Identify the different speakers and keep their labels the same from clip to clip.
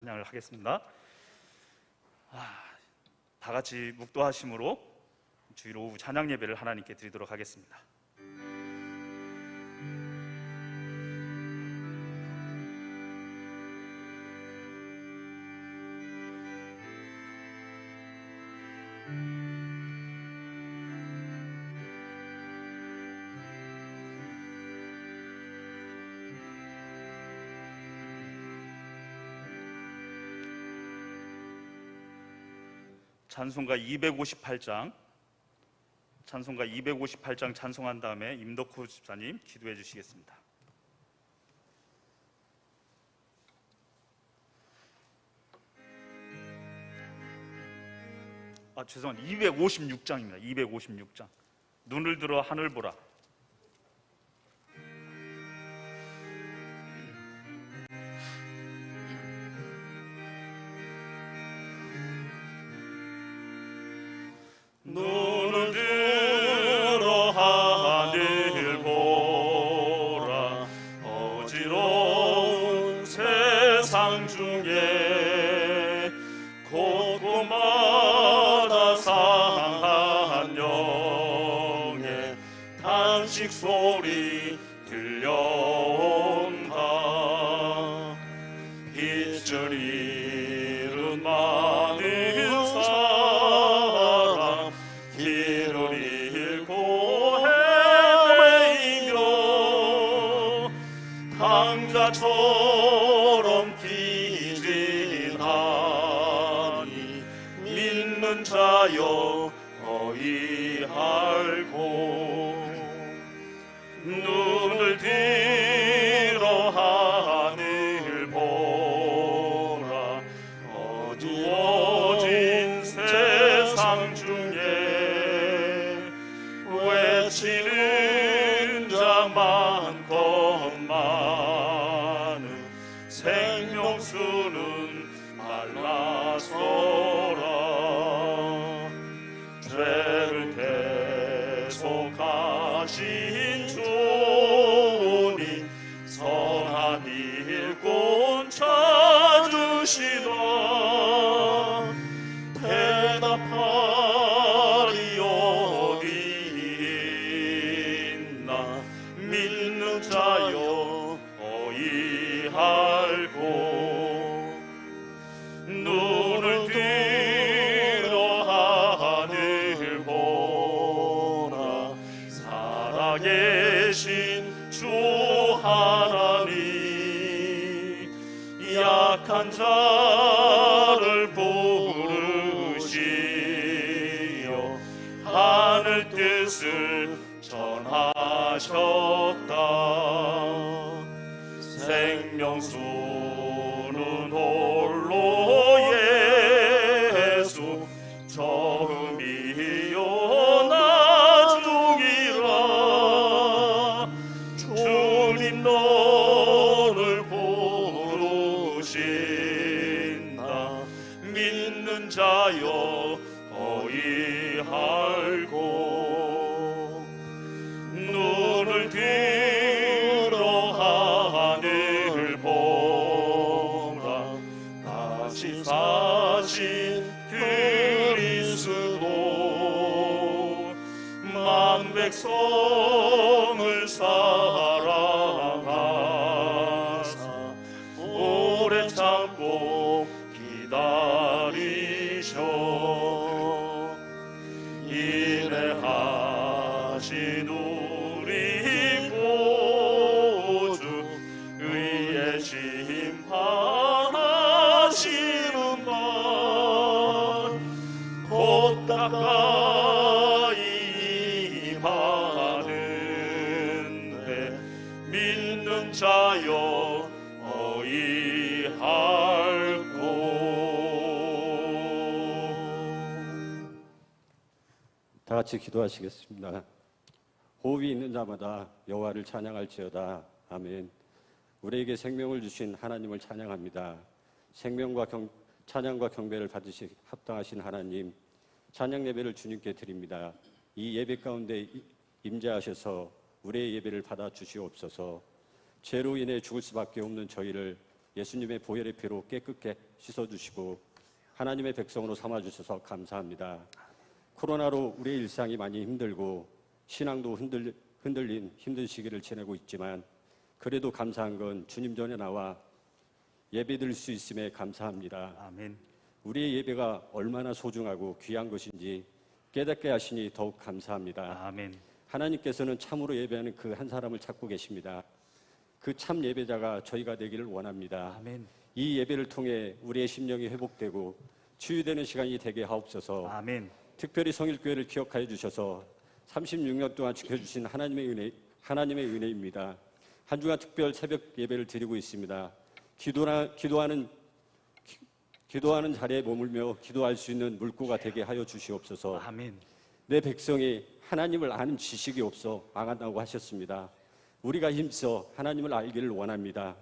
Speaker 1: 찬양을 하겠습니다. 다 같이 묵도하심으로 주일 오후 찬양 예배를 하나님께 드리도록 하겠습니다. 찬송가 258장 찬송한 다음에 임덕호 집사님 기도해 주시겠습니다. 죄송합니다. 256장입니다. 256장. 눈을 들어 하늘 보라.
Speaker 2: 눈을 들어 하늘 보라. 어지러운 세상 중에 곳곳마다 상한 영의 탄식 소리 들려온다. 빛을 잃은 많은 사람 길을 잃고 헤매이며 강자처럼 기진하니 믿는 자여 어이할고 눈을 들어 하늘 보라. 어두워진 세상 중에 외치는 자 많건 많은 생명수는 말라서라. 죄를 대속하신 주님 선한 일꾼 찾으시다. 대답하리 어디 있나. 믿는 자여 어이할고 눈을 들어 하늘 보라. 살아계신 주 하나님 약한 자를 부르시어 하늘 뜻을 전하셨다. 생명수는 홀로 예수 처음이요 나중이라. 주님 너를 부르신다. 믿는 자여 어이할고 눈을 들어 하늘 보라. 다시 사신 그리스도 만 백성을 사랑하사 오래 참고 기다리셔. 인내하신 우리 구주 의의 심판하시는 날 곧 가까이 임하는데 믿는 자여 어이할고.
Speaker 3: 다 같이 기도하시겠습니다. 호흡이 있는 자마다 여호와를 찬양할지어다. 아멘. 우리에게 생명을 주신 하나님을 찬양합니다. 찬양과 경배를 받으시 합당하신 하나님, 찬양 예배를 주님께 드립니다. 이 예배 가운데 임재하셔서 우리의 예배를 받아 주시옵소서. 죄로 인해 죽을 수밖에 없는 저희를 예수님의 보혈의 피로 깨끗게 씻어주시고 하나님의 백성으로 삼아주셔서 감사합니다. 코로나로 우리의 일상이 많이 힘들고 신앙도 흔들린 힘든 시기를 지내고 있지만 그래도 감사한 건 주님 전에 나와 예배드릴 수 있음에 감사합니다.
Speaker 1: 아멘.
Speaker 3: 우리의 예배가 얼마나 소중하고 귀한 것인지 깨닫게 하시니 더욱 감사합니다.
Speaker 1: 아멘.
Speaker 3: 하나님께서는 참으로 예배하는 그 한 사람을 찾고 계십니다. 그 참 예배자가 저희가 되기를 원합니다.
Speaker 1: 아멘.
Speaker 3: 이 예배를 통해 우리의 심령이 회복되고 치유되는 시간이 되게 하옵소서.
Speaker 1: 아멘.
Speaker 3: 특별히 성일교회를 기억하여 주셔서 36년 동안 지켜주신 하나님의 은혜입니다. 한 주간 특별 새벽 예배를 드리고 있습니다. 기도하는 자리에 머물며 기도할 수 있는 물고가 되게 하여 주시옵소서.
Speaker 1: 아멘.
Speaker 3: 내 백성이 하나님을 아는 지식이 없어 망한다고 하셨습니다. 우리가 힘써 하나님을 알기를 원합니다.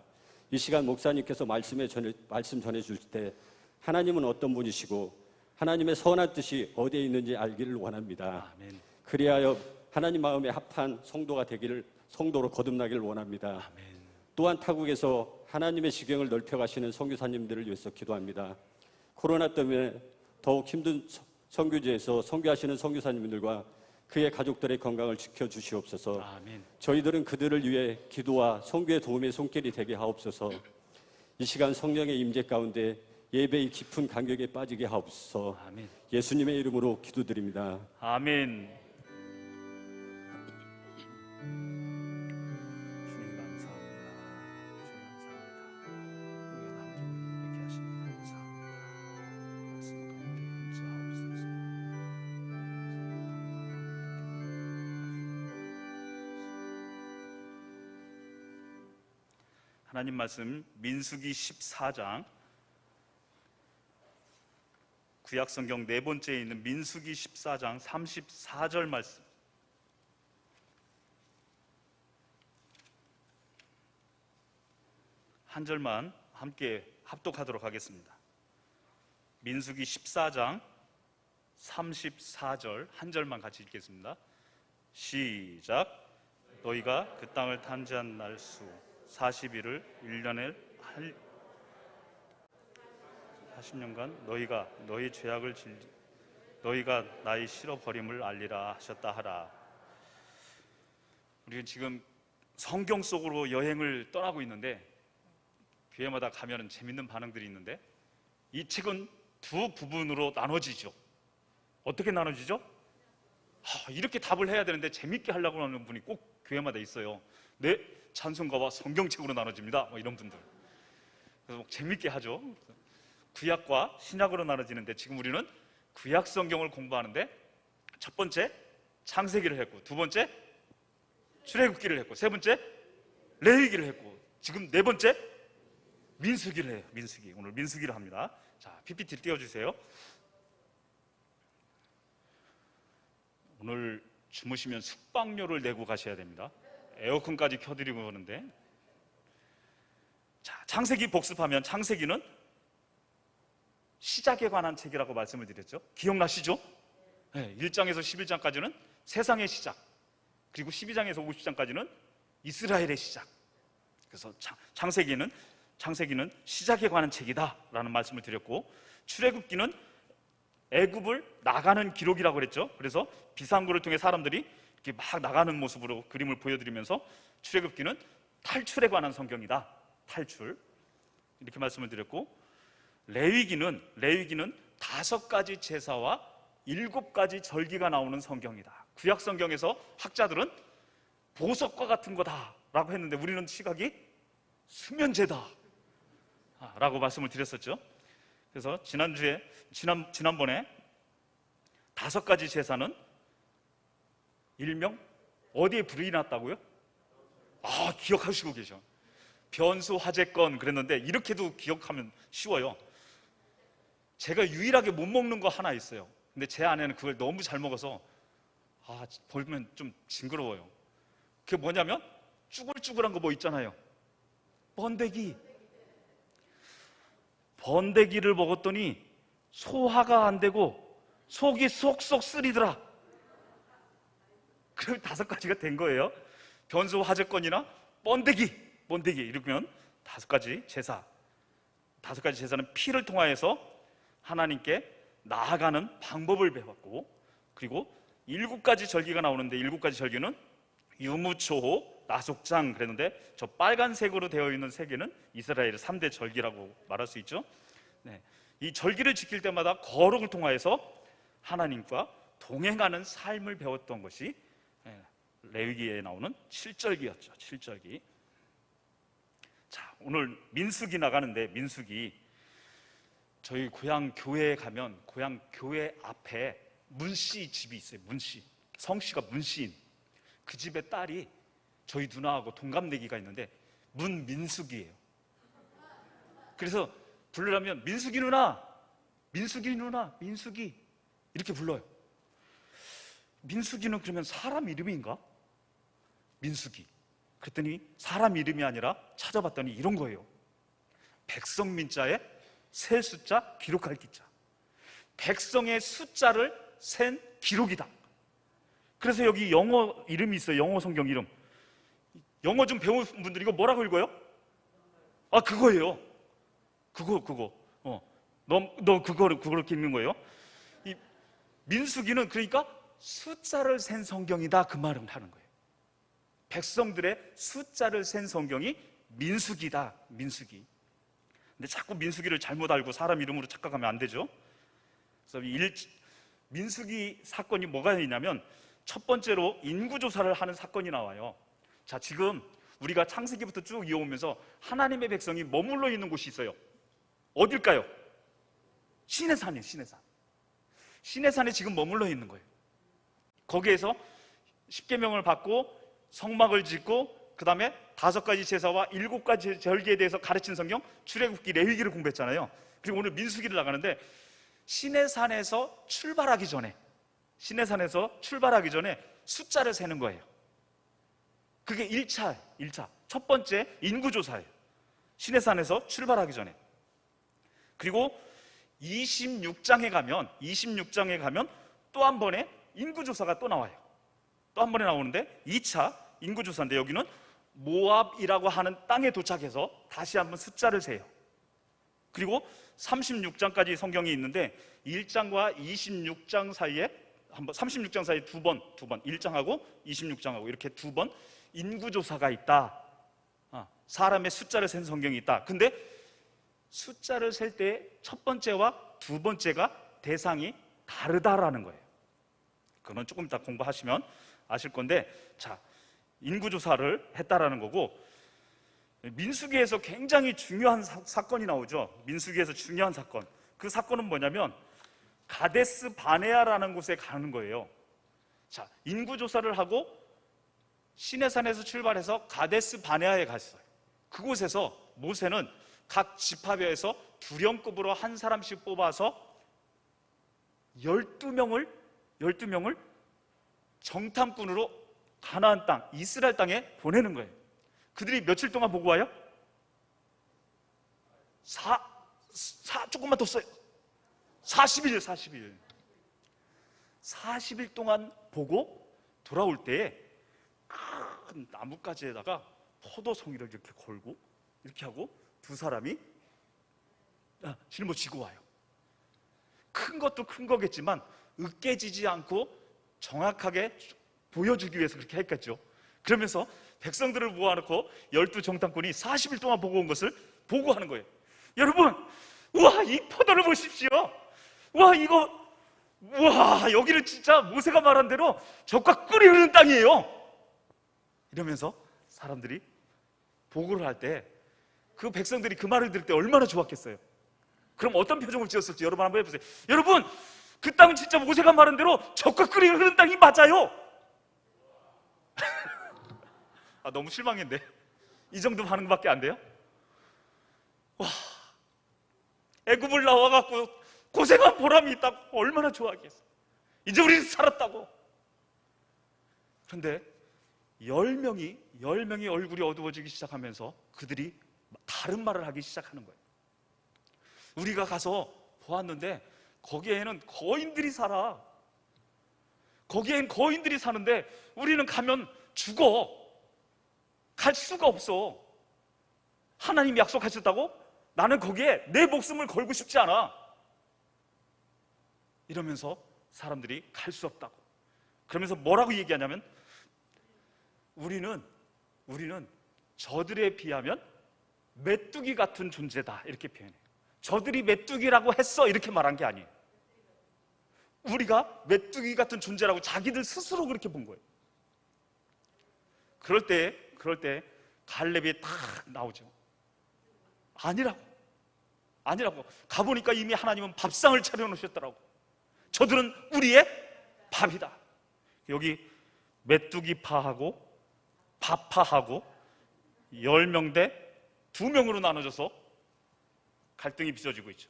Speaker 3: 이 시간 목사님께서 말씀 전해줄 때 하나님은 어떤 분이시고 하나님의 선한 뜻이 어디에 있는지 알기를 원합니다.
Speaker 1: 아멘.
Speaker 3: 그리하여 하나님 마음에 합한 성도로 거듭나기를 원합니다.
Speaker 1: 아멘.
Speaker 3: 또한 타국에서 하나님의 지경을 넓혀가시는 선교사님들을 위해서 기도합니다. 코로나 때문에 더욱 힘든 선교지에서 선교하시는 선교사님들과 그의 가족들의 건강을 지켜주시옵소서.
Speaker 1: 아멘.
Speaker 3: 저희들은 그들을 위해 기도와 선교의 도움의 손길이 되게 하옵소서. 이 시간 성령의 임재 가운데 예배의 깊은 감격에 빠지게 하옵소서.
Speaker 1: 아멘.
Speaker 3: 예수님의 이름으로 기도드립니다.
Speaker 1: 아멘. 주님 감사합니다. 주님 감사합니다. 우리가 하나님 말씀 민수기 14장 구약성경 네 번째에 있는 민수기 14장 34절 말씀. 한 절만 함께 합독하도록 하겠습니다. 민수기 14장 34절 한 절만 같이 읽겠습니다. 시작. 너희가 그 땅을 탐지한 날 수 40일을 1년에 40년간 너희가 너희 죄악을 너희가 나의 싫어버림을 알리라 하셨다 하라. 우리는 지금 성경 속으로 여행을 떠나고 있는데 교회마다 가면은 재밌는 반응들이 있는데 이 책은 두 부분으로 나눠지죠. 어떻게 나눠지죠? 이렇게 답을 해야 되는데 재밌게 하려고 하는 분이 꼭 교회마다 있어요. 네, 찬송가와 성경책으로 나눠집니다. 뭐 이런 분들. 그래서 재밌게 하죠. 구약과 신약으로 나눠지는데 지금 우리는 구약 성경을 공부하는데 첫 번째 창세기를 했고 두 번째 출애굽기를 했고 세 번째 레위기를 했고 지금 네 번째 민수기를 해요. 민수기. 오늘 민수기를 합니다. 자, PPT를 띄워주세요. 오늘 주무시면 숙박료를 내고 가셔야 됩니다. 에어컨까지 켜드리고 오는데, 자, 창세기 복습하면 창세기는 시작에 관한 책이라고 말씀을 드렸죠. 기억나시죠? 네, 1장에서 11장까지는 세상의 시작, 그리고 12장에서 50장까지는 이스라엘의 시작. 그래서 창세기는 시작에 관한 책이다라는 말씀을 드렸고, 출애굽기는 애굽을 나가는 기록이라고 그랬죠. 그래서 비상구를 통해 사람들이 이렇게 막 나가는 모습으로 그림을 보여드리면서 출애굽기는 탈출에 관한 성경이다. 탈출, 이렇게 말씀을 드렸고, 레위기는 5가지 제사와 7가지 절기가 나오는 성경이다. 구약 성경에서 학자들은 보석과 같은 거다라고 했는데 우리는 시각이 수면제다 라고 말씀을 드렸었죠. 그래서 지난번에 5가지 제사는 일명 어디에 불이 났다고요? 기억하시고 계셔. 변수 화재건 그랬는데 이렇게도 기억하면 쉬워요. 제가 유일하게 못 먹는 거 하나 있어요. 근데 제 아내는 그걸 너무 잘 먹어서 보면 좀 징그러워요. 그게 뭐냐면 쭈글쭈글한 거 뭐 있잖아요. 번데기를 먹었더니 소화가 안 되고 속이 쏙쏙 쓰리더라. 그럼 5가지가 된 거예요. 변수 화재건이나 번데기 이러면 5가지 제사 5가지 제사는 피를 통하여서 하나님께 나아가는 방법을 배웠고, 그리고 7가지 절기가 나오는데 7가지 절기는 유무초호, 나속장 그랬는데 저 빨간색으로 되어 있는 세 개는 이스라엘의 3대 절기라고 말할 수 있죠. 네. 이 절기를 지킬 때마다 거룩을 통하여서 하나님과 동행하는 삶을 배웠던 것이 레위기에 나오는 7절기였죠. 7절기. 자, 오늘 민수기 나가는데, 민수기, 저희 고향 교회에 가면 고향 교회 앞에 문씨 집이 있어요. 문씨, 성씨가 문씨인 그 집의 딸이 저희 누나하고 동갑내기가 있는데 문민숙이에요. 그래서 부르려면 민숙이 누나, 민숙이 누나, 민숙이 이렇게 불러요. 민숙이는 그러면 사람 이름인가? 민숙이. 그랬더니 사람 이름이 아니라 찾아봤더니 이런 거예요. 백성민자에 셀 숫자, 기록할 기자. 백성의 숫자를 센 기록이다. 그래서 여기 영어 이름이 있어요. 영어 성경 이름. 영어 좀 배운 분들 이거 뭐라고 읽어요? 아, 그거예요. 그거. 너 그거를 그렇게 읽는 거예요. 이 민수기는 그러니까 숫자를 센 성경이다, 그 말을 하는 거예요. 백성들의 숫자를 센 성경이 민수기다, 민수기. 근데 자꾸 민수기를 잘못 알고 사람 이름으로 착각하면 안 되죠. 그래서 민수기 사건이 뭐가 있냐면, 첫 번째로 인구조사를 하는 사건이 나와요. 자, 지금 우리가 창세기부터 쭉 이어오면서 하나님의 백성이 머물러 있는 곳이 있어요. 어딜까요? 시내산이에요. 시내산. 시내산에 지금 머물러 있는 거예요. 거기에서 십계명을 받고 성막을 짓고, 그 다음에 5가지 제사와 7가지 절기에 대해서 가르친 성경, 출애굽기, 레위기를 공부했잖아요. 그리고 오늘 민수기를 나가는데, 시내산에서 출발하기 전에 숫자를 세는 거예요. 그게 1차. 첫 번째 인구조사예요. 시내산에서 출발하기 전에. 그리고 26장에 가면 또 한 번의 인구조사가 또 나와요. 또 한 번에 나오는데 2차 인구조사인데, 여기는 모압이라고 하는 땅에 도착해서 다시 한번 숫자를 세요. 그리고 36장까지 성경이 있는데 1장과 26장 사이에 36장 사이에 두 번 1장하고 26장하고 이렇게 2번 인구조사가 있다. 사람의 숫자를 센 성경이 있다. 근데 숫자를 셀 때 첫 번째와 두 번째가 대상이 다르다라는 거예요. 그건 조금 이따 공부하시면 아실 건데, 자, 인구조사를 했다라는 거고, 민수기에서 굉장히 중요한 사건이 나오죠. 민수기에서 중요한 사건. 그 사건은 뭐냐면 가데스 바네아라는 곳에 가는 거예요. 자, 인구조사를 하고 시내산에서 출발해서 가데스 바네아에 갔어요. 그곳에서 모세는 각 지파별에서 두령급으로 한 사람씩 뽑아서 12명을 정탐꾼으로 가나안 땅, 이스라엘 땅에 보내는 거예요. 그들이 며칠 동안 보고 와요? 조금만 더 써요. 40일. 40일 동안 보고 돌아올 때 큰 나뭇가지에다가 포도송이를 이렇게 걸고 이렇게 하고 두 사람이 짊어지고 와요. 큰 것도 큰 거겠지만 으깨지지 않고 정확하게 보여주기 위해서 그렇게 했겠죠. 그러면서 백성들을 모아놓고 12정탐꾼이 40일 동안 보고 온 것을 보고하는 거예요. 여러분, 우와, 이 포도를 보십시오. 우와, 여기는 진짜 모세가 말한 대로 젖과 꿀이 흐르는 땅이에요. 이러면서 사람들이 보고를 할 때 그 백성들이 그 말을 들을 때 얼마나 좋았겠어요. 그럼 어떤 표정을 지었을지 여러분 한번 해보세요. 여러분, 그 땅은 진짜 모세가 말한 대로 젖과 꿀이 흐르는 땅이 맞아요. 너무 실망했네. 이 정도 반응밖에 안 돼요? 와, 애굽을 나와갖고 고생한 보람이 있다고 얼마나 좋아하겠어. 이제 우리는 살았다고. 그런데 10명이 얼굴이 어두워지기 시작하면서 그들이 다른 말을 하기 시작하는 거예요. 우리가 가서 보았는데 거기에는 거인들이 살아. 거기엔 거인들이 사는데 우리는 가면 죽어. 갈 수가 없어. 하나님이 약속하셨다고 나는 거기에 내 목숨을 걸고 싶지 않아. 이러면서 사람들이 갈 수 없다고. 그러면서 뭐라고 얘기하냐면 우리는 저들에 비하면 메뚜기 같은 존재다, 이렇게 표현해요. 저들이 메뚜기라고 했어, 이렇게 말한 게 아니에요. 우리가 메뚜기 같은 존재라고 자기들 스스로 그렇게 본 거예요. 그럴 때 갈렙이 딱 나오죠. 아니라고. 가보니까 이미 하나님은 밥상을 차려놓으셨더라고. 저들은 우리의 밥이다. 여기 메뚜기파하고 밥파하고 10명 대 2명으로 나눠져서 갈등이 빚어지고 있죠.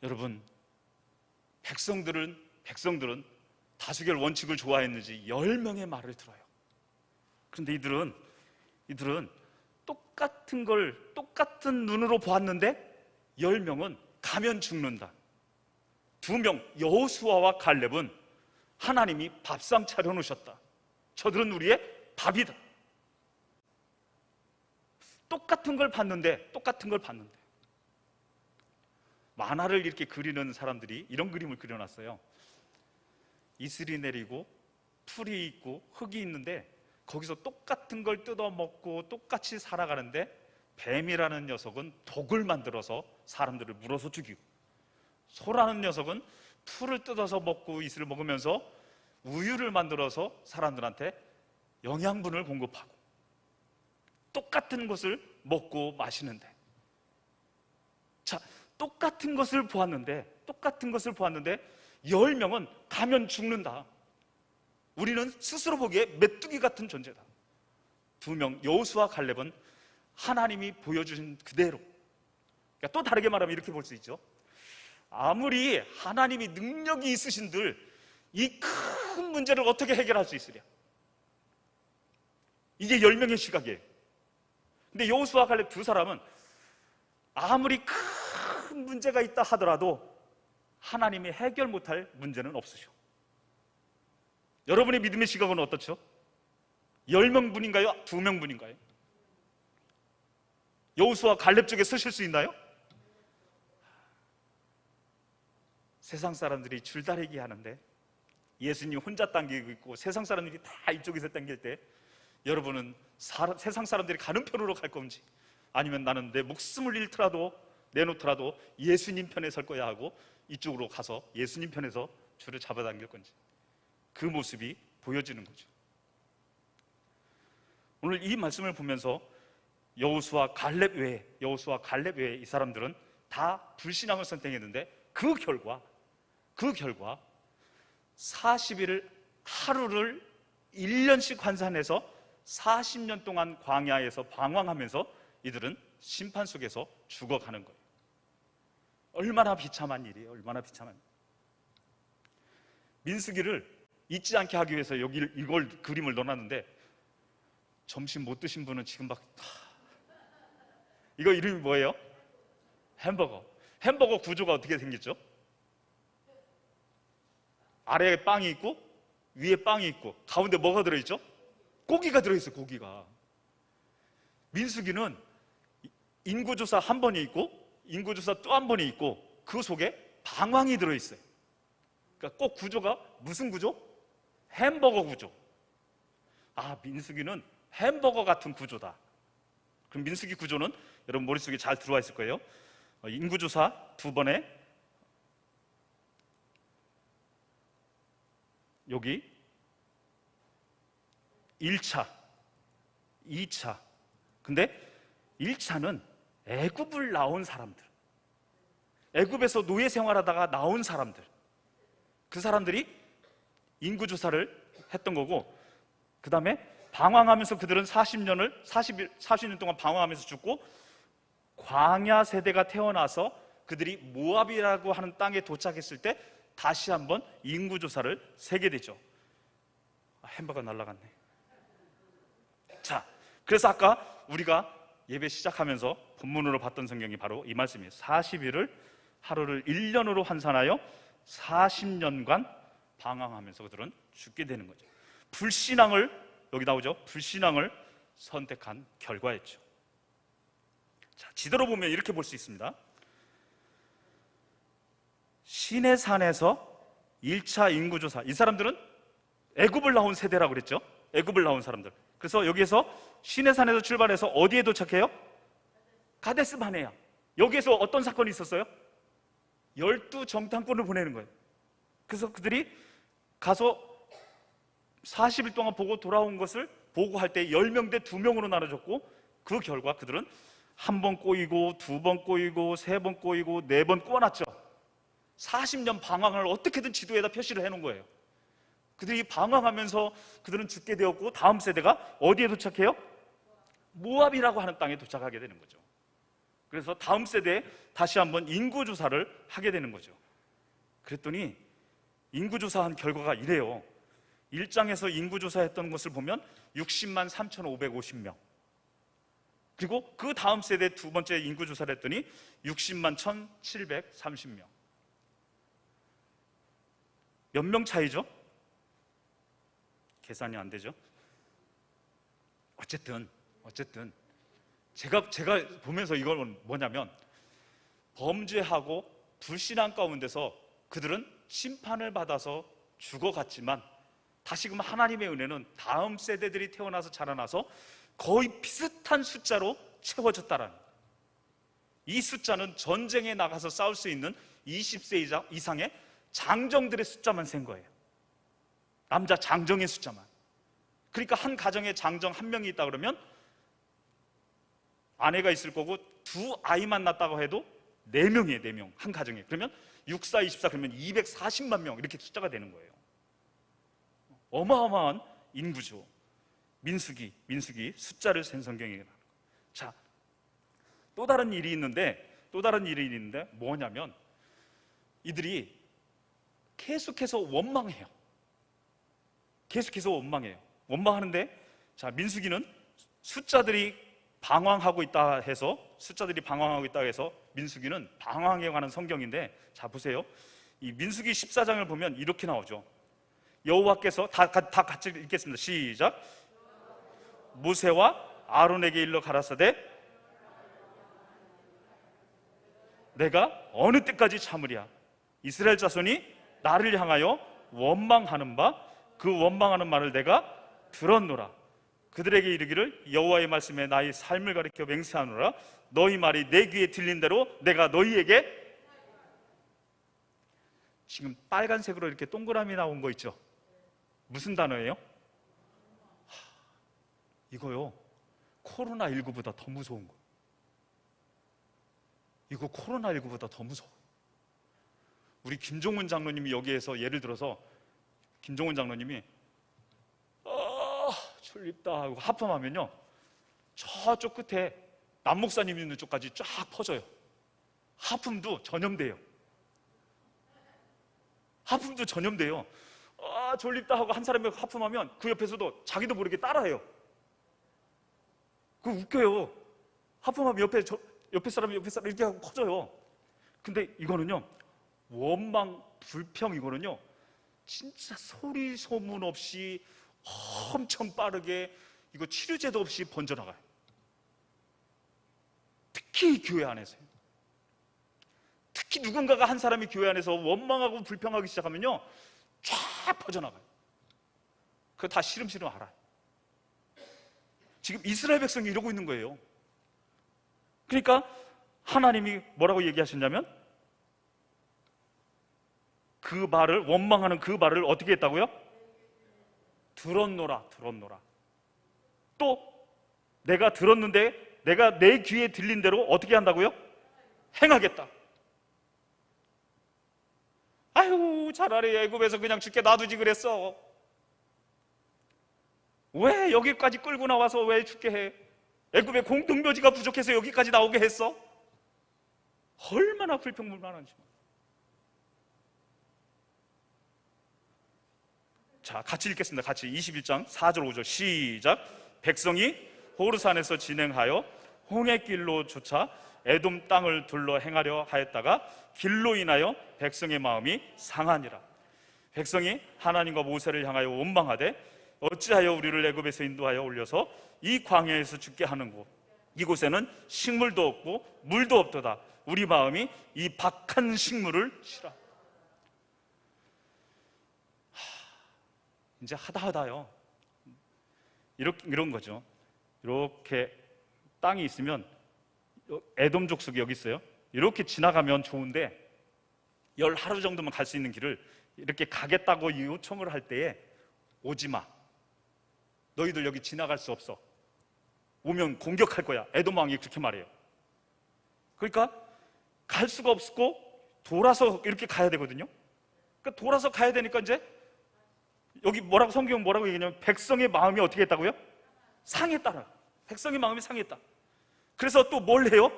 Speaker 1: 여러분, 백성들은 다수결 원칙을 좋아했는지 10명의 말을 들어요. 그런데 이들은 똑같은 걸 똑같은 눈으로 보았는데 10명은 가면 죽는다. 2명 여호수아와 갈렙은 하나님이 밥상 차려놓으셨다. 저들은 우리의 밥이다. 똑같은 걸 봤는데 만화를 이렇게 그리는 사람들이 이런 그림을 그려놨어요. 이슬이 내리고 풀이 있고 흙이 있는데 거기서 똑같은 걸 뜯어먹고 똑같이 살아가는데 뱀이라는 녀석은 독을 만들어서 사람들을 물어서 죽이고, 소라는 녀석은 풀을 뜯어서 먹고 이슬을 먹으면서 우유를 만들어서 사람들한테 영양분을 공급하고, 똑같은 것을 먹고 마시는데, 자, 똑같은 것을 보았는데 10명은 가면 죽는다. 우리는 스스로 보기에 메뚜기 같은 존재다. 2명 여호수아 갈렙은 하나님이 보여주신 그대로, 그러니까 또 다르게 말하면 이렇게 볼 수 있죠. 아무리 하나님이 능력이 있으신들 이 큰 문제를 어떻게 해결할 수 있으랴. 이게 10명의 시각이에요. 근데 여호수아 갈렙 두 사람은 아무리 큰 문제가 있다 하더라도 하나님이 해결 못할 문제는 없으셔. 여러분의 믿음의 시각은 어떻죠? 10명분인가요? 2명분인가요? 여호수아 갈렙 쪽에 서실 수 있나요? 세상 사람들이 줄다리기 하는데 예수님 혼자 당기고 있고 세상 사람들이 다 이쪽에서 당길 때 여러분은 세상 사람들이 가는 편으로 갈 건지, 아니면 나는 내 목숨을 잃더라도 내놓더라도 예수님 편에 설 거야 하고 이쪽으로 가서 예수님 편에서 줄을 잡아당길 건지, 그 모습이 보여지는 거죠. 오늘 이 말씀을 보면서 여호수아 갈렙 외에 이 사람들은 다 불신앙을 선택했는데 그 결과 40일을 하루를 1년씩 환산해서 40년 동안 광야에서 방황하면서 이들은 심판 속에서 죽어가는 거예요. 얼마나 비참한 일이에요. 얼마나 비참한 일. 민수기를 잊지 않게 하기 위해서 이걸 그림을 넣어놨는데, 점심 못 드신 분은 지금 이거 이름이 뭐예요? 햄버거 구조가 어떻게 생겼죠? 아래에 빵이 있고 위에 빵이 있고 가운데 뭐가 들어있죠? 고기가 들어있어요. 고기가. 민수기는 인구조사 한 번이 있고 인구조사 또 한 번이 있고 그 속에 방황이 들어있어요. 그러니까 꼭 구조가 무슨 구조? 햄버거 구조. 아, 민수기는 햄버거 같은 구조다. 그럼 민수기 구조는 여러분 머릿속에 잘 들어와 있을 거예요. 인구조사 2번에 여기 1차, 2차. 근데 1차는 애굽을 나온 사람들, 애굽에서 노예 생활하다가 나온 사람들, 그 사람들이 인구조사를 했던 거고, 그 다음에 방황하면서 그들은 40년 동안 방황하면서 죽고, 광야 세대가 태어나서 그들이 모압이라고 하는 땅에 도착했을 때 다시 한번 인구조사를 세게 되죠. 햄버거 날라갔네. 자, 그래서 아까 우리가 예배 시작하면서 본문으로 봤던 성경이 바로 이 말씀이에요. 40일을 하루를 1년으로 환산하여 40년간 방황하면서 그들은 죽게 되는 거죠. 불신앙을, 여기 나오죠? 불신앙을 선택한 결과였죠. 자, 지도로 보면 이렇게 볼 수 있습니다. 시내산에서 1차 인구조사, 이 사람들은 애굽을 나온 세대라고 그랬죠. 애굽을 나온 사람들. 그래서 여기에서 시내산에서 출발해서 어디에 도착해요? 가데스 바네아. 여기에서 어떤 사건이 있었어요? 12정탐꾼을 보내는 거예요. 그래서 그들이 가서 40일 동안 보고 돌아온 것을 보고할 때 10명 대 2명으로 나눠졌고, 그 결과 그들은 한 번 꼬이고 2번 꼬이고 3번 꼬이고 4번 꼬아놨죠. 40년 방황을 어떻게든 지도에다 표시를 해놓은 거예요. 그들이 방황하면서 그들은 죽게 되었고, 다음 세대가 어디에 도착해요? 모압이라고 하는 땅에 도착하게 되는 거죠. 그래서 다음 세대에 다시 한번 인구조사를 하게 되는 거죠. 그랬더니 인구조사한 결과가 이래요. 1장에서 인구조사했던 것을 보면 60만 3,550명. 그리고 그 다음 세대 두 번째 인구조사를 했더니 60만 1,730명. 몇 명 차이죠? 계산이 안 되죠? 어쨌든 제가 보면서 이건 뭐냐면, 범죄하고 불신앙 가운데서 그들은 심판을 받아서 죽어갔지만 다시금 하나님의 은혜는 다음 세대들이 태어나서 자라나서 거의 비슷한 숫자로 채워졌다라는 거예요. 이 숫자는 전쟁에 나가서 싸울 수 있는 20세 이상의 장정들의 숫자만 센 거예요. 남자 장정의 숫자만. 그러니까 한 가정에 장정 한 명이 있다 그러면 아내가 있을 거고, 두 아이만 낳았다고 해도 4명이에요. 4명 한 가정에. 그러면 6, 4, 24 그러면 240만 명 이렇게 숫자가 되는 거예요. 어마어마한 인구죠. 민수기 숫자를 센 성경이에요. 자, 또 다른 일이 있는데 뭐냐면, 이들이 계속해서 원망해요. 원망하는데, 자, 민수기는 숫자들이 방황하고 있다 해서 민수기는 방황에 관한 성경인데, 자 보세요. 이 민수기 14장을 보면 이렇게 나오죠. 여호와께서 다 같이 읽겠습니다. 시작. 모세와 아론에게 일러 가라사대 내가 어느 때까지 참으랴. 이스라엘 자손이 나를 향하여 원망하는 바 그 원망하는 말을 내가 들었노라. 그들에게 이르기를 여호와의 말씀에 나의 삶을 가리켜 맹세하노라. 너희 말이 내 귀에 들린 대로 내가 너희에게, 지금 빨간색으로 이렇게 동그라미 나온 거 있죠? 무슨 단어예요? 이거요, 코로나19보다 더 무서운 거예요. 이거 코로나19보다 더 무서워요. 우리 김종훈 장로님이 여기에서 예를 들어서 김종훈 장로님이 졸립다 하고 하품하면요, 저쪽 끝에 남 목사님 있는 쪽까지 쫙 퍼져요. 하품도 전염돼요. 졸립다 하고 한 사람이 하품하면 그 옆에서도 자기도 모르게 따라해요. 그거 웃겨요. 하품하면 옆에 사람이 이렇게 하고 퍼져요. 근데 이거는요, 원망, 불평, 이거는요 진짜 소리 소문 없이 엄청 빠르게, 이거 치료제도 없이 번져나가요. 특히 교회 안에서요. 특히 누군가가 한 사람이 교회 안에서 원망하고 불평하기 시작하면요 쫙 퍼져나가요. 그거 다 시름시름 알아요. 지금 이스라엘 백성이 이러고 있는 거예요. 그러니까 하나님이 뭐라고 얘기하셨냐면, 그 말을, 원망하는 그 말을 어떻게 했다고요? 들었노라. 또 내가 들었는데 내가 내 귀에 들린 대로 어떻게 한다고요? 행하겠다. 아유, 차라리 애굽에서 그냥 죽게 놔두지 그랬어. 왜 여기까지 끌고 나와서 왜 죽게 해? 애굽에 공동묘지가 부족해서 여기까지 나오게 했어? 얼마나 불평불만한지. 자, 같이 읽겠습니다. 같이 21장 4절 5절 시작. 백성이 호르산에서 진행하여 홍해길로 쫓아 에돔 땅을 둘러 행하려 하였다가 길로 인하여 백성의 마음이 상하니라. 백성이 하나님과 모세를 향하여 원망하되 어찌하여 우리를 애굽에서 인도하여 올려서 이 광야에서 죽게 하는고. 이곳에는 식물도 없고 물도 없도다. 우리 마음이 이 박한 식물을 싫어. 이제 하다하다요. 이런 거죠. 이렇게 땅이 있으면 에돔 족속이 여기 있어요. 이렇게 지나가면 좋은데 열 하루 정도만 갈 수 있는 길을 이렇게 가겠다고 요청을 할 때에 오지 마. 너희들 여기 지나갈 수 없어. 오면 공격할 거야. 에돔 왕이 그렇게 말해요. 그러니까 갈 수가 없고 돌아서 이렇게 가야 되거든요. 그러니까 돌아서 가야 되니까 이제 여기 뭐라고 성경은 뭐라고 얘기하냐면 백성의 마음이 어떻게 했다고요? 상했다라. 백성의 마음이 상했다. 그래서 또 뭘 해요?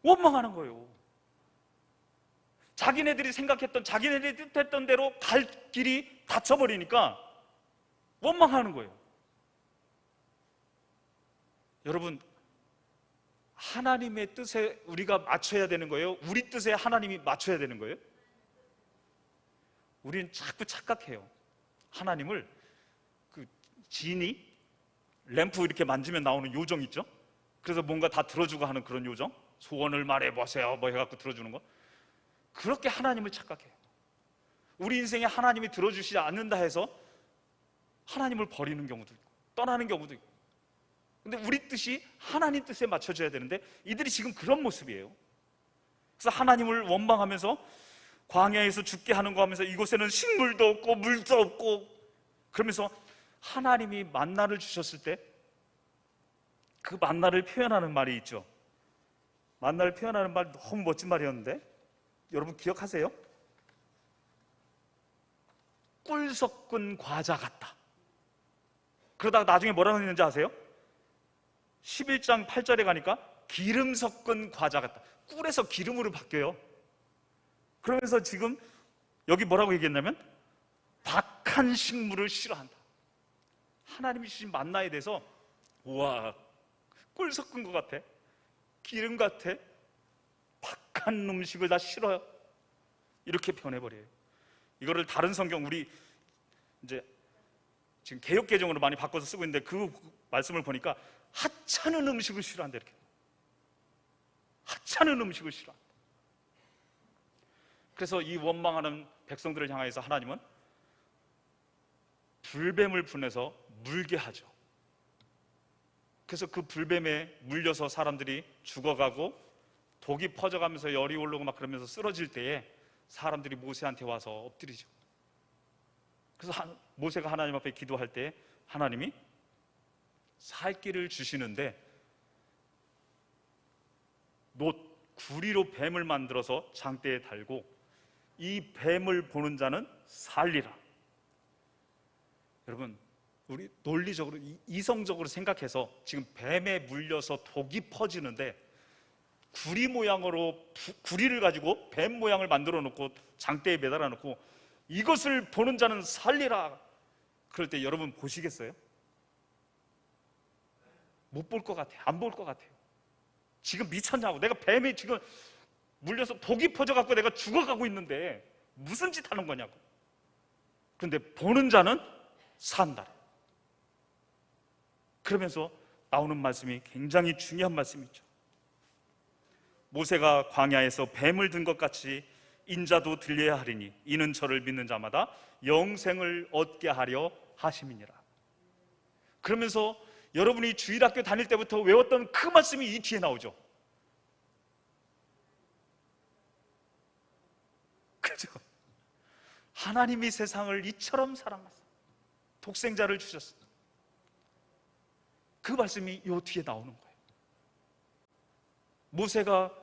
Speaker 1: 원망하는 거예요. 자기네들이 생각했던, 자기네들이 뜻했던 대로 갈 길이 닫혀버리니까 원망하는 거예요. 여러분, 하나님의 뜻에 우리가 맞춰야 되는 거예요? 우리 뜻에 하나님이 맞춰야 되는 거예요? 우리는 자꾸 착각해요. 하나님을 그 지니 램프 이렇게 만지면 나오는 요정 있죠? 그래서 뭔가 다 들어주고 하는 그런 요정? 소원을 말해보세요 뭐 해갖고 들어주는 거. 그렇게 하나님을 착각해요. 우리 인생에 하나님이 들어주시지 않는다 해서 하나님을 버리는 경우도 있고 떠나는 경우도 있고. 근데 우리 뜻이 하나님 뜻에 맞춰져야 되는데 이들이 지금 그런 모습이에요. 그래서 하나님을 원망하면서 광야에서 죽게 하는 거 하면서 이곳에는 식물도 없고 물도 없고 그러면서 하나님이 만나를 주셨을 때 그 만나를 표현하는 말이 있죠. 만나를 표현하는 말 너무 멋진 말이었는데 여러분 기억하세요? 꿀 섞은 과자 같다. 그러다가 나중에 뭐라고 했는지 아세요? 11장 8절에 가니까 기름 섞은 과자 같다. 꿀에서 기름으로 바뀌어요. 그러면서 지금 여기 뭐라고 얘기했냐면 박한 식물을 싫어한다. 하나님이 주신 만나에 대해서 우와 꿀 섞은 것 같아, 기름 같아, 박한 음식을 다 싫어요. 이렇게 변해버려요. 이거를 다른 성경 우리 이제 지금 개역개정으로 많이 바꿔서 쓰고 있는데 그 말씀을 보니까 하찮은 음식을 싫어한다 이렇게. 하찮은 음식을 싫어한다. 그래서 이 원망하는 백성들을 향해서 하나님은 불뱀을 보내서 물게 하죠. 그래서 그 불뱀에 물려서 사람들이 죽어가고 독이 퍼져가면서 열이 오르고 막 그러면서 쓰러질 때에 사람들이 모세한테 와서 엎드리죠. 그래서 모세가 하나님 앞에 기도할 때 하나님이 살 길을 주시는데 놋 구리로 뱀을 만들어서 장대에 달고 이 뱀을 보는 자는 살리라. 여러분 우리 논리적으로 이성적으로 생각해서 지금 뱀에 물려서 독이 퍼지는데 구리 모양으로 구리를 가지고 뱀 모양을 만들어 놓고 장대에 매달아 놓고 이것을 보는 자는 살리라. 그럴 때 여러분 보시겠어요? 못 볼 것 같아요. 안 볼 것 같아요. 지금 미쳤냐고. 내가 뱀에 지금 물려서 독이 퍼져갖고 내가 죽어가고 있는데 무슨 짓 하는 거냐고. 그런데 보는 자는 산다. 그러면서 나오는 말씀이 굉장히 중요한 말씀이죠. 모세가 광야에서 뱀을 든 것 같이 인자도 들려야 하리니 이는 저를 믿는 자마다 영생을 얻게 하려 하심이니라. 그러면서 여러분이 주일학교 다닐 때부터 외웠던 그 말씀이 이 뒤에 나오죠. 그죠? 하나님이 세상을 이처럼 사랑하사 독생자를 주셨습니다. 그 말씀이 이 뒤에 나오는 거예요. 모세가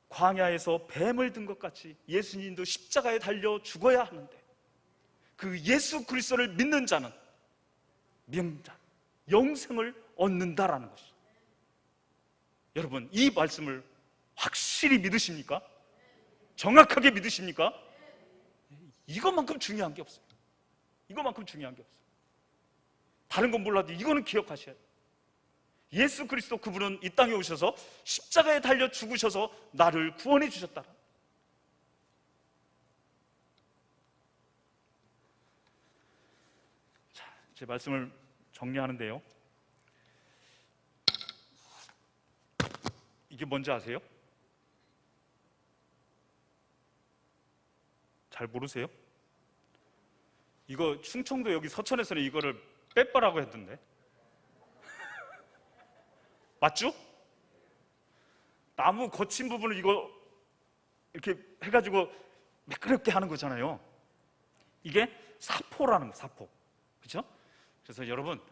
Speaker 1: 광야에서 뱀을 든 것 같이 예수님도 십자가에 달려 죽어야 하는데 그 예수 그리스도를 믿는 자는 명자 영생을 얻는다라는 것이죠. 여러분 이 말씀을 확실히 믿으십니까? 정확하게 믿으십니까? 이것만큼 중요한 게 없어요. 이것만큼 중요한 게 없어요. 다른 건 몰라도 이거는 기억하셔야 돼요. 예수 그리스도 그분은 이 땅에 오셔서 십자가에 달려 죽으셔서 나를 구원해 주셨다. 자, 제 말씀을 정리하는데요. 이게 뭔지 아세요? 잘 모르세요? 이거 충청도 여기 서천에서는 이거를 빼빠라고 했던데. 맞죠? 나무 거친 부분을 이거 이렇게 해가지고 매끄럽게 하는 거잖아요. 이게 사포라는 거, 사포. 그렇죠? 그래서 여러분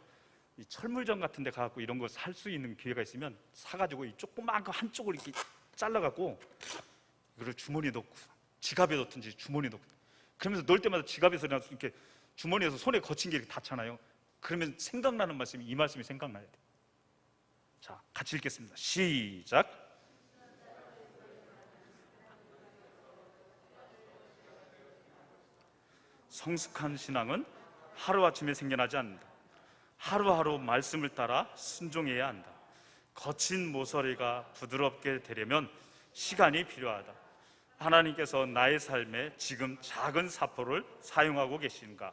Speaker 1: 이 철물점 같은 데 가갖고 이런 거 살 수 있는 기회가 있으면 사가지고 이 조그만 거 한쪽을 이렇게 잘라갖고 이거를 주머니에 넣고 지갑에 넣든지 주머니에 넣고, 그러면서 넣을 때마다 지갑에서 이렇게 주머니에서 손에 거친 게 이렇게 닿잖아요. 그러면 생각나는 말씀이 이 말씀이 생각나야 돼요. 자, 같이 읽겠습니다. 시작. 성숙한 신앙은 하루아침에 생겨나지 않는다. 하루하루 말씀을 따라 순종해야 한다. 거친 모서리가 부드럽게 되려면 시간이 필요하다. 하나님께서 나의 삶에 지금 작은 사포를 사용하고 계신가?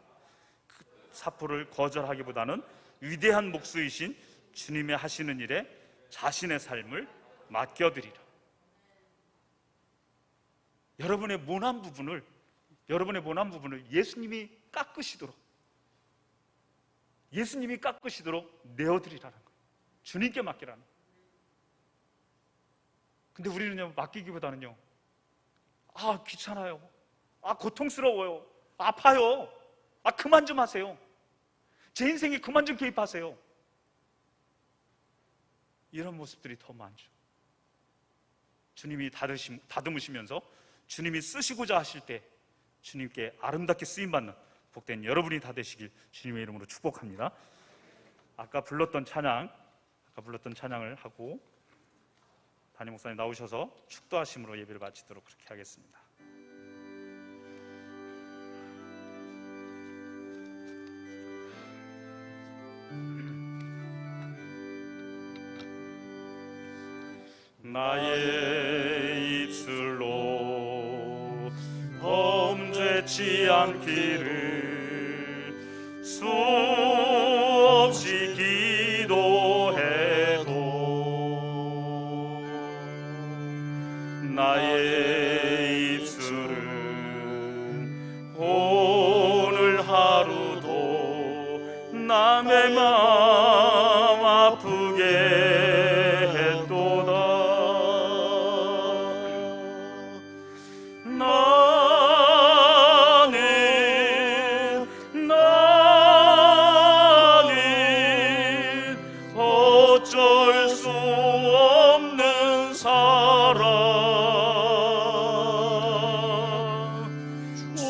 Speaker 1: 그 사포를 거절하기보다는 위대한 목수이신 주님의 하시는 일에 자신의 삶을 맡겨드리라. 여러분의 모난 부분을 예수님이 깎으시도록 내어드리라는 거예요. 주님께 맡기라는 거예요. 근데 우리는요, 맡기기보다는요, 귀찮아요, 고통스러워요, 아파요, 그만 좀 하세요, 제 인생에 그만 좀 개입하세요, 이런 모습들이 더 많죠. 주님이 다듬으시면서 주님이 쓰시고자 하실 때 주님께 아름답게 쓰임받는 복된 여러분이 다 되시길 주님의 이름으로 축복합니다. 아까 불렀던 찬양을 하고 담임 목사님 나오셔서 축도하심으로 예배를 마치도록 그렇게 하겠습니다.
Speaker 2: 나의 입술로 범죄치 않기를 수없이 기도해도 나의 입술은 오늘 하루도 남의 마음 아프게 했도다. 나는 어쩔 수 없는 사람, 주여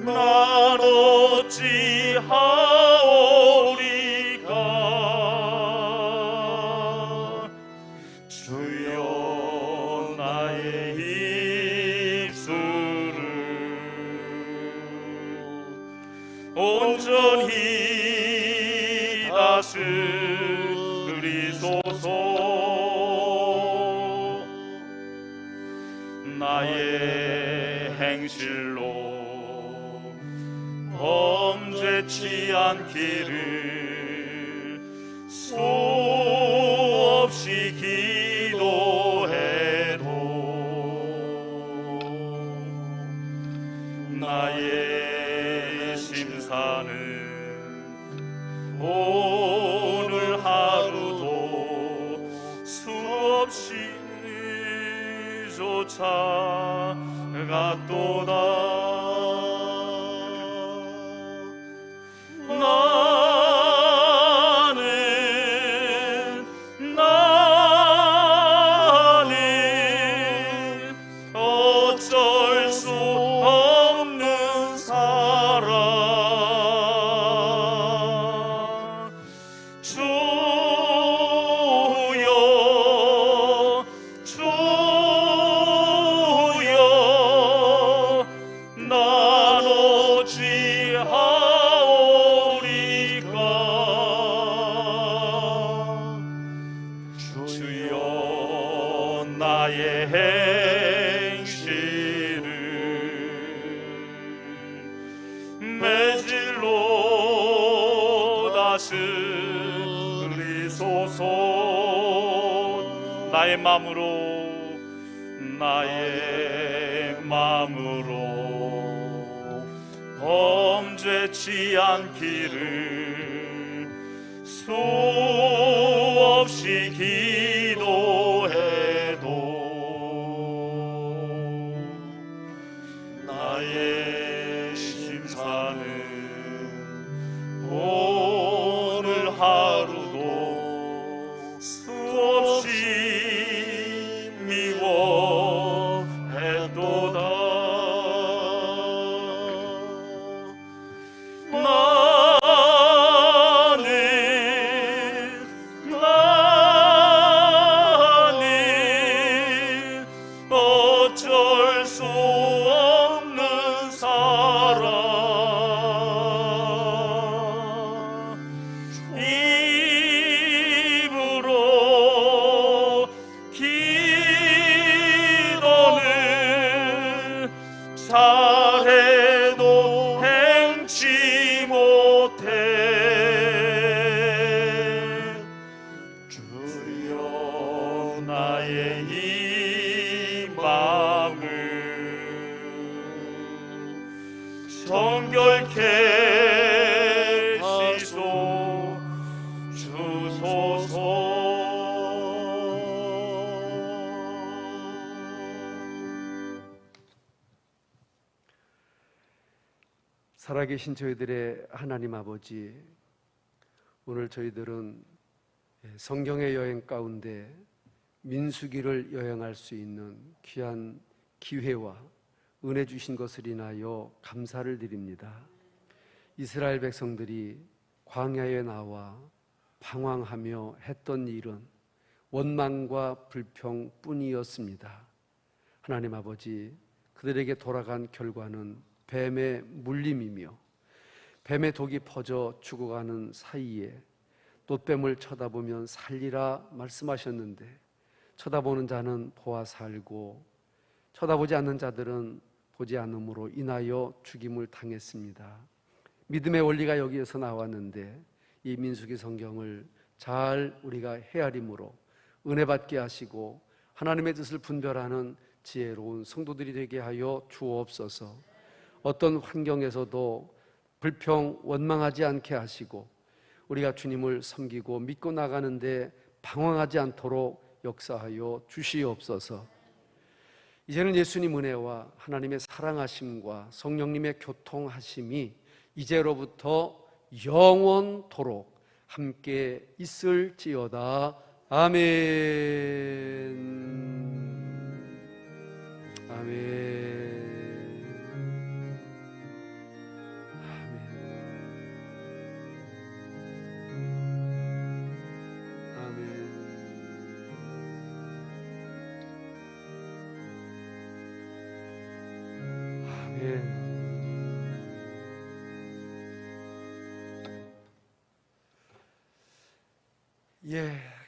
Speaker 2: 난 어찌하오리까. 주여 나의 입술을 온전히 다스리소서. 나의 행실로 범죄치 않기를 수없이 기도해도 나의 심사는 오늘 하루도 수없이 쫓아갔도다. 나는 어쩔 수 없는 사람, 주여 난 어찌하오리까. 주여 나의 행실을 매지 다스리소서. 나의 마음으로 범죄치 않기를 수없이 기도해도 나의 심사는 오늘 하루도 수없이 미워했도다. 나는 어쩔 수 없는 사람, 입으로 기도는 잘해도 행치 못해. 주여 나의 이 마음을 정결케 씻어 주소서.
Speaker 4: 살아계신 저희들의 하나님 아버지, 오늘 저희들은 성경의 여행 가운데 민수기를 여행할 수 있는 귀한 기회와 은혜 주신 것을 인하여 감사를 드립니다. 이스라엘 백성들이 광야에 나와 방황하며 했던 일은 원망과 불평뿐이었습니다. 하나님 아버지, 그들에게 돌아간 결과는 뱀의 물림이며 뱀의 독이 퍼져 죽어가는 사이에 돛뱀을 쳐다보면 살리라 말씀하셨는데, 쳐다보는 자는 보아 살고 쳐다보지 않는 자들은 보지 않음으로 인하여 죽임을 당했습니다. 믿음의 원리가 여기에서 나왔는데, 이 민수기 성경을 잘 우리가 헤아림으로 은혜 받게 하시고 하나님의 뜻을 분별하는 지혜로운 성도들이 되게 하여 주옵소서. 어떤 환경에서도 불평, 원망하지 않게 하시고 우리가 주님을 섬기고 믿고 나가는데 방황하지 않도록 역사하여 주시옵소서. 이제는 예수님 은혜와 하나님의 사랑하심과 성령님의 교통하심이 이제로부터 영원토록 함께 있을지어다. 아멘. 아멘.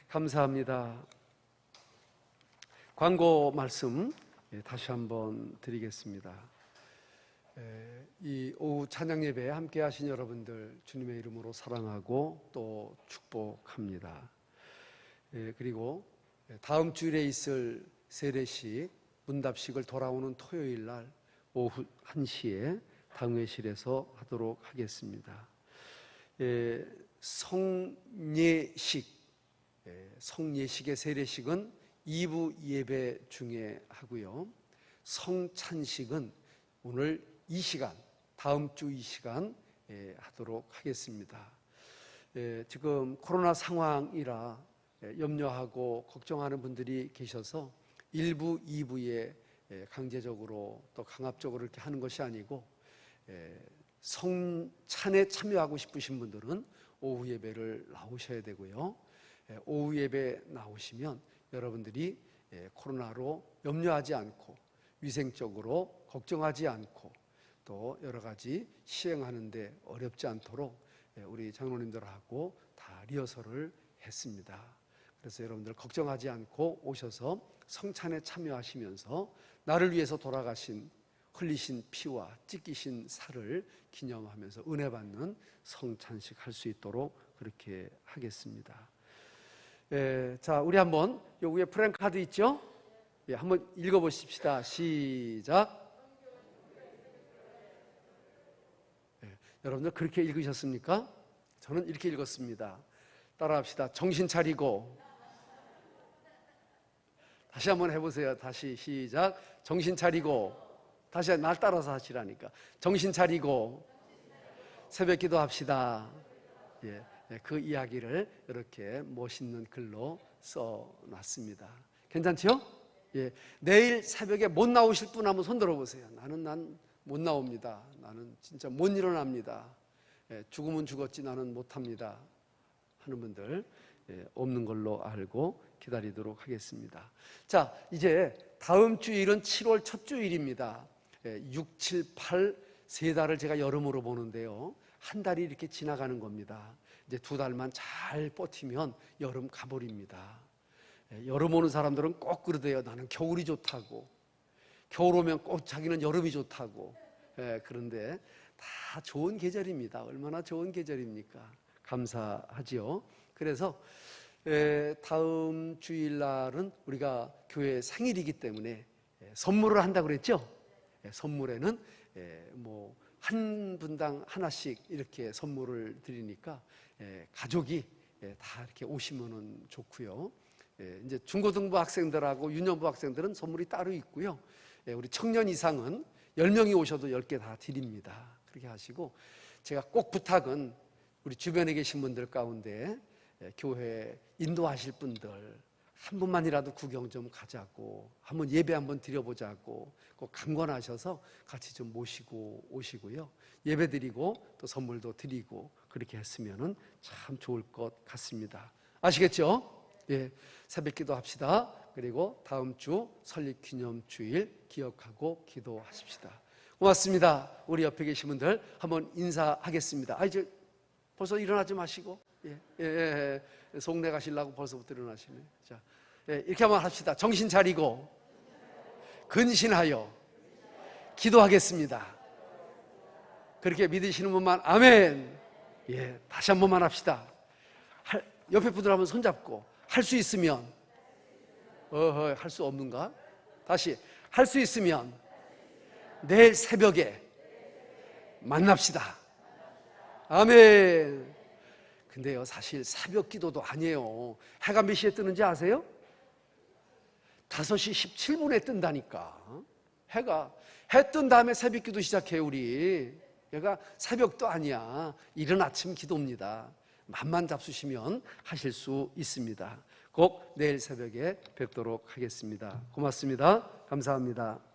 Speaker 4: 감사합니다. 광고 말씀 다시 한번 드리겠습니다. 이 오후 찬양 예배에 함께 하신 여러분들 주님의 이름으로 사랑하고 또 축복합니다. 그리고 다음 주일에 있을 세례식 문답식을 돌아오는 토요일 날 오후 1시에 당회실에서 하도록 하겠습니다. 성예식의 세례식은 2부 예배 중에 하고요. 성찬식은 오늘 이 시간, 다음 주 이 시간 하도록 하겠습니다. 지금 코로나 상황이라 염려하고 걱정하는 분들이 계셔서 1부, 2부에 강제적으로 또 강압적으로 이렇게 하는 것이 아니고, 성찬에 참여하고 싶으신 분들은 오후 예배를 나오셔야 되고요. 오후 예배 나오시면 여러분들이 코로나로 염려하지 않고 위생적으로 걱정하지 않고 또 여러 가지 시행하는데 어렵지 않도록 우리 장로님들하고 다 리허설을 했습니다. 그래서 여러분들 걱정하지 않고 오셔서 성찬에 참여하시면서 나를 위해서 돌아가신 흘리신 피와 찢기신 살을 기념하면서 은혜 받는 성찬식 할 수 있도록 그렇게 하겠습니다. 자, 우리 한번 요 위에 프랭카드 있죠? 예, 한번 읽어보십시다. 시작. 여러분들 그렇게 읽으셨습니까? 저는 이렇게 읽었습니다. 따라합시다. 정신 차리고. 다시 한번 해보세요. 다시 시작. 정신 차리고. 다시 날 따라서 하시라니까. 정신 차리고 새벽 기도합시다. 예, 그 이야기를 이렇게 멋있는 글로 써놨습니다. 괜찮죠? 예, 내일 새벽에 못 나오실 분 한번 손 들어보세요. 난 못 나옵니다. 나는 진짜 못 일어납니다. 죽으면 죽었지 나는 못합니다 하는 분들 없는 걸로 알고 기다리도록 하겠습니다. 자, 이제 다음 주일은 7월 첫 주일입니다. 6, 7, 8 세 달을 제가 여름으로 보는데요, 한 달이 이렇게 지나가는 겁니다. 이제 2달만 잘 버티면 여름 가버립니다. 여름 오는 사람들은 꼭 그러대요. 나는 겨울이 좋다고. 겨울 오면 꼭 자기는 여름이 좋다고. 그런데 다 좋은 계절입니다. 얼마나 좋은 계절입니까? 감사하지요. 그래서 다음 주일날은 우리가 교회 생일이기 때문에 선물을 한다고 그랬죠? 선물에는 뭐 한 분당 하나씩 이렇게 선물을 드리니까 가족이 다 이렇게 오시면은 좋고요. 이제 중고등부 학생들하고 유년부 학생들은 선물이 따로 있고요. 우리 청년 이상은 10명이 오셔도 10개 다 드립니다. 그렇게 하시고, 제가 꼭 부탁은 우리 주변에 계신 분들 가운데 교회 인도하실 분들 한 번만이라도 구경 좀 가자고, 한번 예배 한번 드려보자고 꼭 강권하셔서 같이 좀 모시고 오시고요. 예배 드리고 또 선물도 드리고 그렇게 했으면 참 좋을 것 같습니다. 아시겠죠? 예, 새벽 기도 합시다. 그리고 다음 주 설립기념주일 기억하고 기도하십시다. 고맙습니다. 우리 옆에 계신 분들 한번 인사하겠습니다. 이제 벌써 일어나지 마시고, 속내 가시려고 벌써부터 일어나시네. 자, 이렇게 한번 합시다. 정신 차리고 근신하여 기도하겠습니다. 그렇게 믿으시는 분만 아멘. 다시 한 번만 합시다. 옆에 분들 한번 손잡고 할 수 있으면, 할 수 없는가? 다시 할 수 있으면 내일 새벽에 만납시다. 아멘. 근데요, 사실 새벽 기도도 아니에요. 해가 몇 시에 뜨는지 아세요? 5시 17분에 뜬다니까. 해 뜬 다음에 새벽 기도 시작해요, 우리. 그러니까 새벽도 아니야. 이른 아침 기도입니다. 맘만 잡수시면 하실 수 있습니다. 꼭 내일 새벽에 뵙도록 하겠습니다. 고맙습니다. 감사합니다.